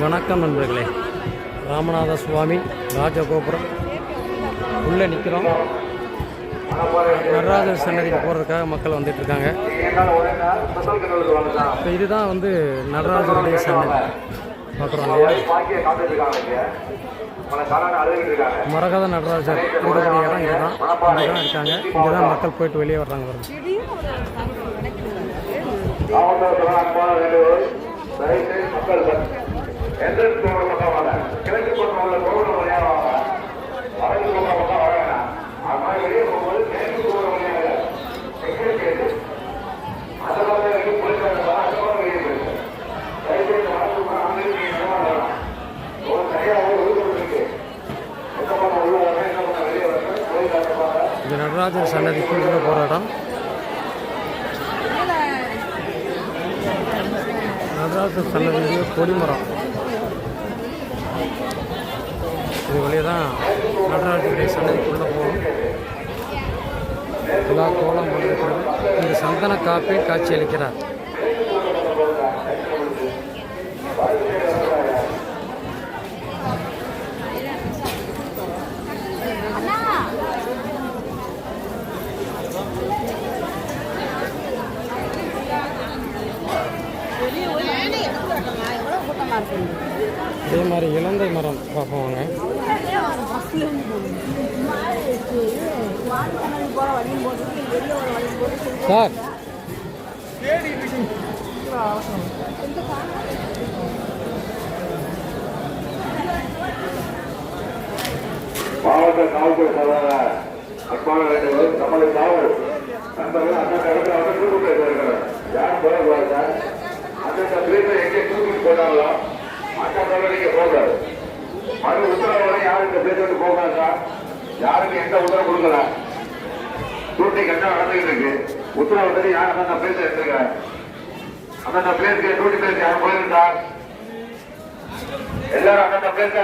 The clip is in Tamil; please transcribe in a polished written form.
வணக்கம் நண்பர்களே, ராமநாத சுவாமி ராஜகோபுரம் உள்ளே நிற்கிறோம். நடராஜர் சன்னதிக்கு போகிறதுக்காக மக்கள் வந்துட்டு இருக்காங்க. இப்போ இதுதான் வந்து நடராஜருடைய சன்னதி பார்க்குறோம் இல்லையா. மரகத நடராஜர் இருக்கக்கூடிய இடம் இதுதான். இங்கே தான் இருக்காங்க. இங்கே தான் மக்கள் போயிட்டு வெளியே வர்றாங்க. என்ட்ரன்ஸ் போகிற பக்கம் வாங்க, கிழக்கு பக்கம் உள்ள கோவில வழியாக வாங்க, வடக்கு பக்கம் பக்கம் வர வேணாம். அது மாதிரி வெளியே போகும்போது கிழக்கு போகிற வழியாக செக்யூரிட்டி அந்த பக்கம் வெளியே போயிருக்காங்க, அந்த பக்கம் வெளியே போயிருக்கு. தயவுசெய்து வடக்கு பக்கம் அங்கே நீங்கள் வரலாம். ஒரு சரியாக ஒழுங்கு இருக்கு. எந்த பக்கம் உள்ள வரணும், எந்த பக்கம் வெளியே வரணும், போயிருக்காங்க. இது நடராஜர் சன்னதிக்கு உள்ள போகிற இடம். நடராஜர் சன்னதி கொடிமரம். இது வழியே தான் நடராஜருடைய சன்னதிக்குள்ளே போகும். எல்லா கோலம் போட்டிருக்கிறது. இந்த சந்தன காப்பில் காட்சியளிக்கிறார். இதே மாதிரி இலந்தை மரம் பார்ப்போங்க. சார் மாவட்ட காவல்துறை சாதாரண அன்பான வேண்டுகோள், நம்முடைய காவல் நண்பர்கள் அந்தந்த இடத்துல வந்து தூக்கிட்டு இருக்கிறார். யாரும் போகக்கூடாது சார். அந்தந்த பிரிவை எங்கே தூக்கிட்டு போனாங்களோ அந்த பிறகு நீங்க போகாது. மறு உத்தரவு யாரும் இந்த பிளேஸ் வந்து போகாது சார். யாருக்கு எந்த உத்தரவு கொடுக்கல. ஷூட்டிங் என்ன நடந்துகிட்டு இருக்கு. உத்தரவு வந்து யாரும் அந்தந்த பிளேஸ் எடுத்துருக்க. அந்தந்த பிளேஸ்க்கு ஷூட்டிங் பிளேஸ் யாரும் போயிருந்தா எல்லாரும் அந்தந்த பிளேஸ்